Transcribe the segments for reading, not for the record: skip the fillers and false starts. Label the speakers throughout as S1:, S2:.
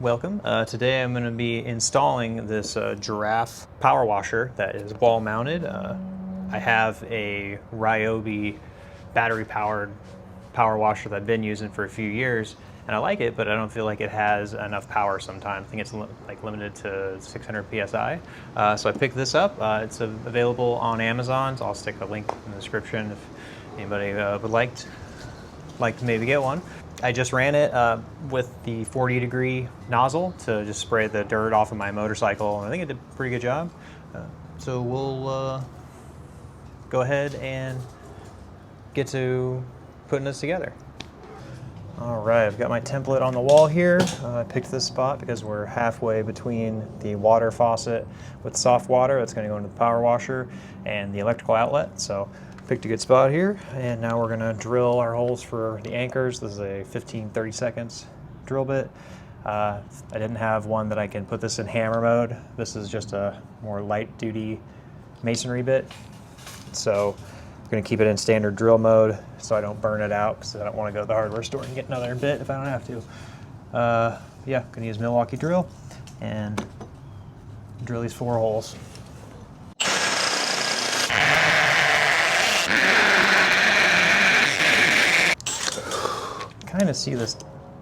S1: Welcome. Today I'm going to be installing this Giraffe power washer that is wall mounted. I have a Ryobi battery powered power washer that I've been using for a few years, and I like it, but I don't feel like it has enough power sometimes. I think it's limited to 600 psi. So I picked this up. It's available on Amazon, so I'll stick a link in the description if anybody would like to maybe get one. I just ran it with the 40-degree nozzle to just spray the dirt off of my motorcycle, and I think it did a pretty good job. So we'll go ahead and get to putting this together. All right, I've got my template on the wall here. I picked this spot because we're halfway between the water faucet with soft water that's going to go into the power washer and the electrical outlet. So picked a good spot here, and now we're gonna drill our holes for the anchors. This is a 15-30 seconds drill bit. I didn't have one that I can put this in hammer mode. This is just a more light duty masonry bit. So I'm gonna keep it in standard drill mode so I don't burn it out, because I don't wanna go to the hardware store and get another bit if I don't have to. Yeah, gonna use Milwaukee drill and drill these 4 holes. Kind of see this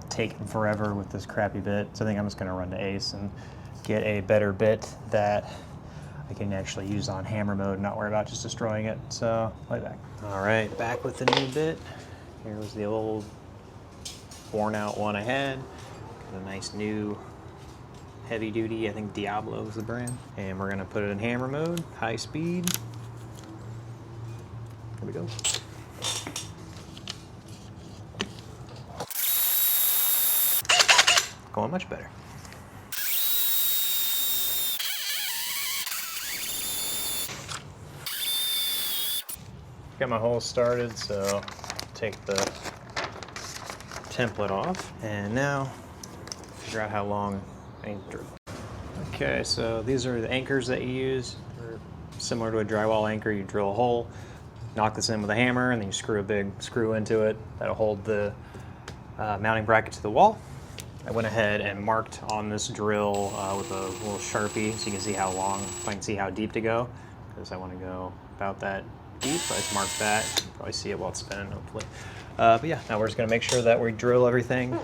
S1: taking forever with this crappy bit, so I think I'm just going to run to Ace and get a better bit that I can actually use on hammer mode and not worry about just destroying it. So, play back. All right, back with the new bit. Here was the old worn out one I had. Got a nice new heavy duty, I think Diablo is the brand. And we're going to put it in hammer mode, high speed. Here we go. Going much better. Got my hole started, so take the template off, and now figure out how long I need to drill. Okay, so these are the anchors that you use. They're similar to a drywall anchor. You drill a hole, knock this in with a hammer, and then you screw a big screw into it that'll hold the mounting bracket to the wall. I went ahead and marked on this drill with a little Sharpie so you can see how long, if I can see how deep to go, because I want to go about that deep. I just marked that. You can probably see it while it's spinning, hopefully. But yeah, now we're just going to make sure that we drill everything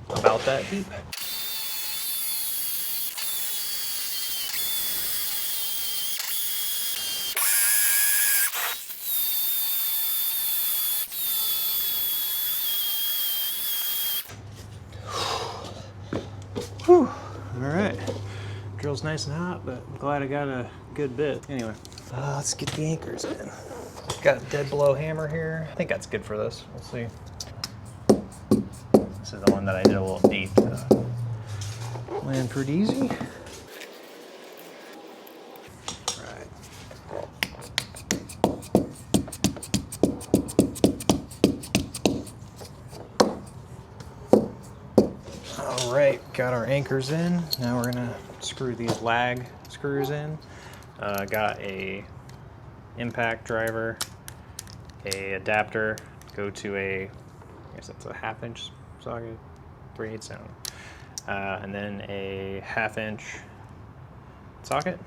S1: about that deep. Whew. All right, drill's nice and hot, but I'm glad I got a good bit. Anyway, let's get the anchors in. Got a dead blow hammer here. I think that's good for this. We'll see. This is the one that I did a little deep. Land pretty easy. All right, got our anchors in. Now we're gonna screw these lag screws in. Got a impact driver, a adapter, go to a, I guess that's a 1/2 inch socket, 3/8 sound, and then a 1/2 inch socket.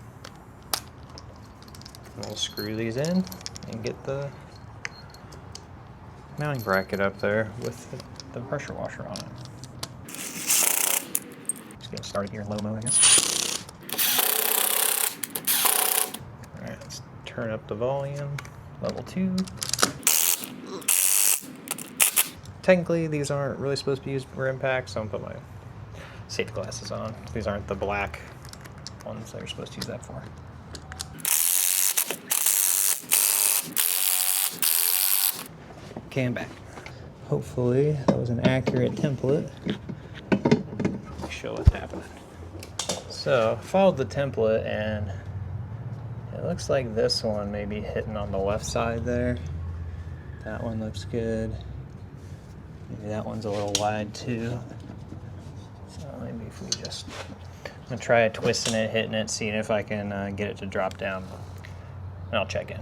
S1: And we'll screw these in and get the mounting bracket up there with the pressure washer on it. Just getting started here in low mode, I guess. All right, let's turn up the volume, level 2. Technically, these aren't really supposed to be used for impact, so I'm gonna put my safety glasses on. These aren't the black ones that you're supposed to use that for. Okay, I'm back. Hopefully, that was an accurate template. Show what's happening. So, followed the template, and it looks like this one may be hitting on the left side there. That one looks good. Maybe that one's a little wide too. So maybe if we just, I'm gonna try twisting it, hitting it, seeing if I can get it to drop down, and I'll check in.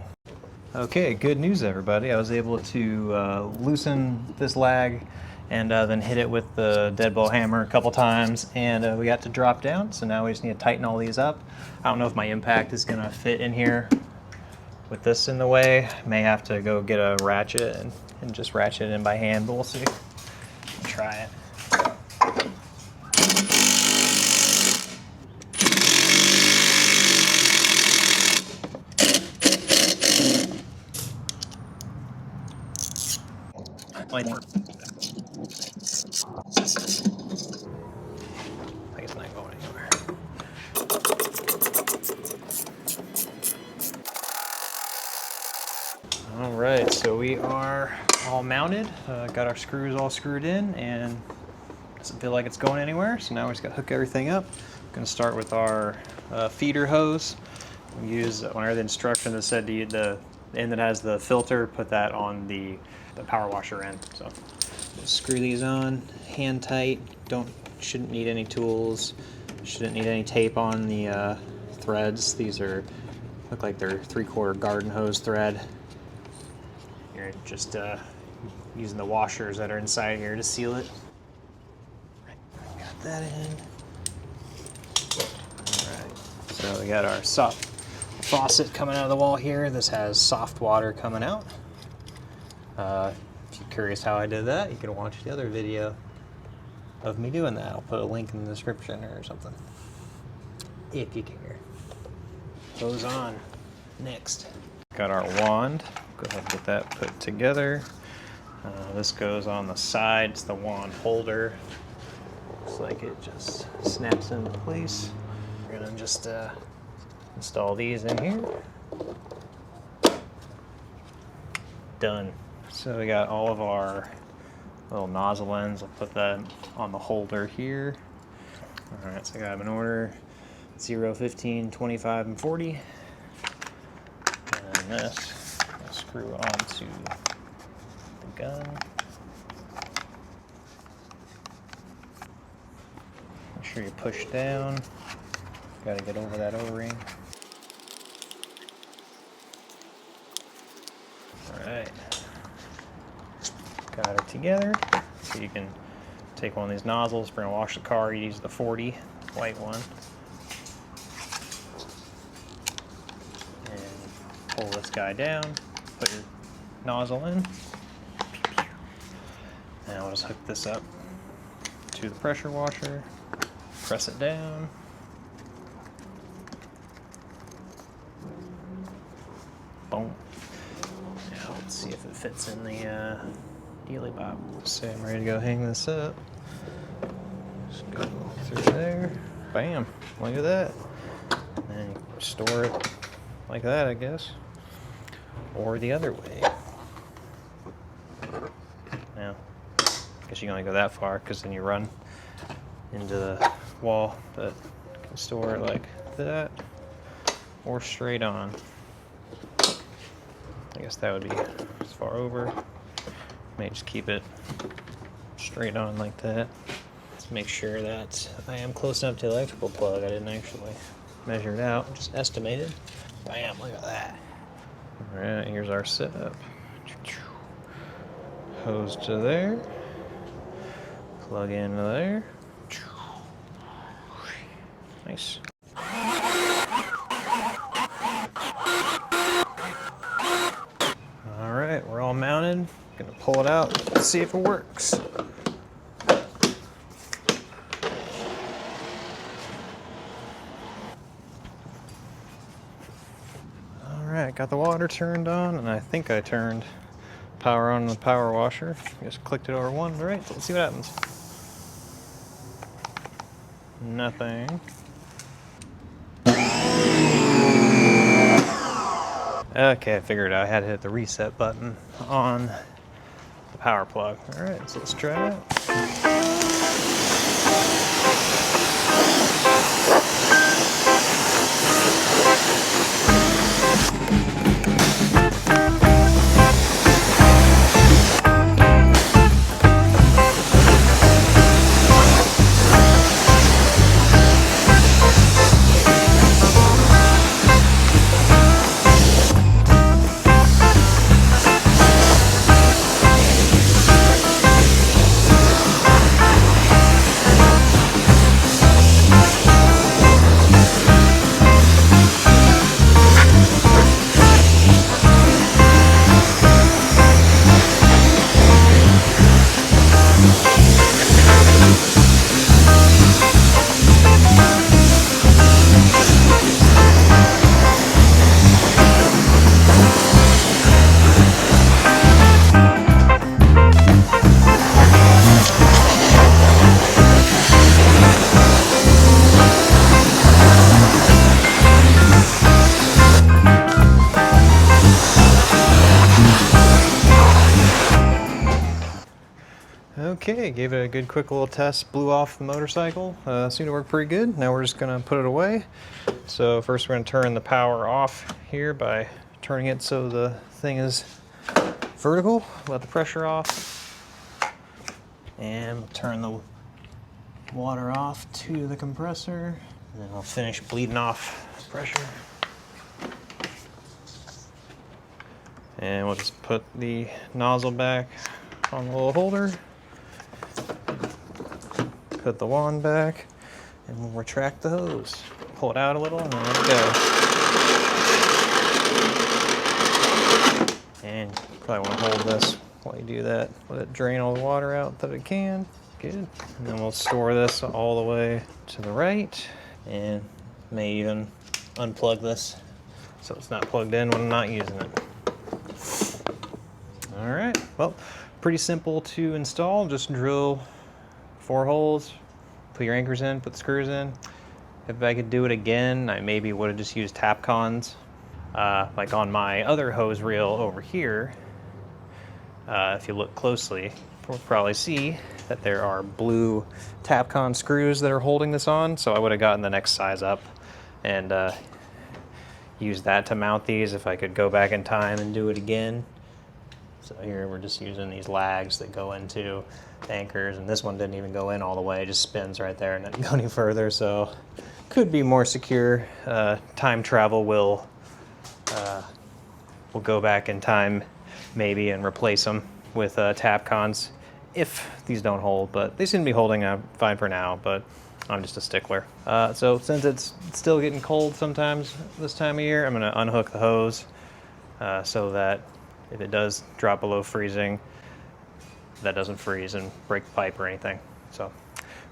S1: Okay, good news everybody. I was able to loosen this lag and then hit it with the deadbolt hammer a couple times, and we got to drop down. So now we just need to tighten all these up. I don't know if my impact is gonna fit in here with this in the way. May have to go get a ratchet and just ratchet it in by hand, but we'll see. I'll try it. Like it's not going anywhere. All right, so we are all mounted. Got our screws all screwed in, and doesn't feel like it's going anywhere. So now we just got to hook everything up. I'm going to start with our feeder hose. We use whenever the instruction that said to use the end that has the filter, put that on the power washer end. So just screw these on, hand tight. Shouldn't need any tools. Shouldn't need any tape on the threads. These look like they're 3/4 garden hose thread. You're just using the washers that are inside here to seal it. Got that in. All right, so we got our soft faucet coming out of the wall here. This has soft water coming out. If you're curious how I did that, you can watch the other video of me doing that. I'll put a link in the description or something, if you care. Hose on. Next. Got our wand. Go ahead and get that put together. This goes on the side. It's the wand holder. Looks like it just snaps into place. We're gonna just install these in here. Done. So we got all of our little nozzle ends. I'll put that on the holder here. All right, so I got them in order: 0, 15, 25, and 40. And then this, I'll screw onto the gun. Make sure you push down. Got to get over that O-ring. All right. Got it together. So you can take one of these nozzles, if you're gonna wash the car, you use the 40 white one. And pull this guy down, put your nozzle in. Now I'll just hook this up to the pressure washer, press it down. Boom. Now let's see if it fits in the dealy bob. So I'm ready to go hang this up. Just go through there. Bam. Look at that. And then you store it like that, I guess. Or the other way. Now, I guess you can only go that far because then you run into the wall, but you can store it like that or straight on. I guess that would be as far over. May just keep it straight on like that. Let's make sure that I am close enough to the electrical plug. I didn't actually measure it out, just estimated. Bam, look at that. All right, here's our setup. Hose to there. Plug into there. Nice. All right, we're all mounted. Gonna pull it out, let's see if it works. All right, got the water turned on, and I think I turned power on the power washer. Just clicked it over once. All right, so let's see what happens. Nothing. Okay, I figured out I had to hit the reset button on the power plug. All right, so let's try it out. Okay, gave it a good quick little test, blew off the motorcycle. Seemed to work pretty good. Now we're just gonna put it away. So first we're gonna turn the power off here by turning it so the thing is vertical. Let the pressure off. And we'll turn the water off to the compressor. And then I'll finish bleeding off the pressure. And we'll just put the nozzle back on the little holder. Put the wand back, and we'll retract the hose. Pull it out a little, and then let it go. And you probably want to hold this while you do that. Let it drain all the water out that it can. Good. And then we'll store this all the way to the right, and may even unplug this so it's not plugged in when I'm not using it. All right, well, pretty simple to install. Just drill 4 holes, put your anchors in, put the screws in. If I could do it again, I maybe would have just used Tapcons. Like on my other hose reel over here, if you look closely, you'll probably see that there are blue Tapcon screws that are holding this on, so I would have gotten the next size up and used that to mount these if I could go back in time and do it again. So here we're just using these lags that go into the anchors, and this one didn't even go in all the way, it just spins right there and doesn't go any further, so could be more secure. Time travel will go back in time maybe and replace them with Tapcons if these don't hold, but they seem to be holding fine for now, but I'm just a stickler. So since it's still getting cold sometimes this time of year, I'm gonna unhook the hose so that if it does drop below freezing, that doesn't freeze and break the pipe or anything. So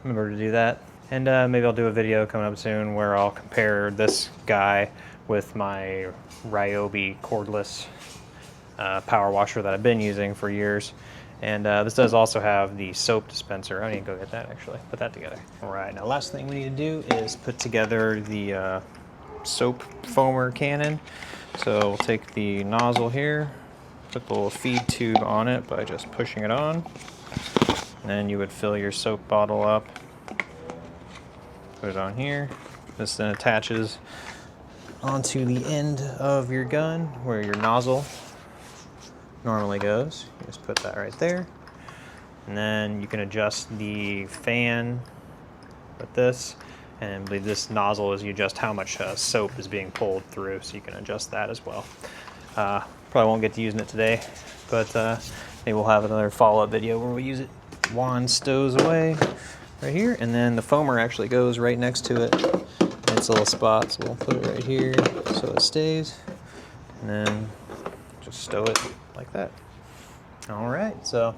S1: remember to do that. And maybe I'll do a video coming up soon where I'll compare this guy with my Ryobi cordless power washer that I've been using for years. And this does also have the soap dispenser. I need to go get that actually, put that together. All right, now last thing we need to do is put together the soap foamer cannon. So we'll take the nozzle here, put the little feed tube on it by just pushing it on. And then you would fill your soap bottle up, put it on here. This then attaches onto the end of your gun where your nozzle normally goes. You just put that right there. And then you can adjust the fan with this. And I believe this nozzle is you adjust how much soap is being pulled through, so you can adjust that as well. Probably won't get to using it today, but maybe we'll have another follow-up video where we use it. Wand stows away right here, and then the foamer actually goes right next to it. It's a little spot, so we'll put it right here so it stays, and then just stow it like that. All right, so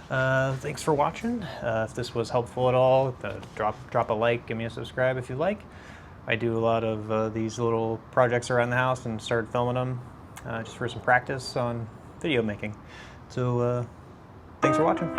S1: thanks for watching. If this was helpful at all, drop a like, give me a subscribe if you like. I do a lot of these little projects around the house and started filming them just for some practice on video making. So thanks for watching.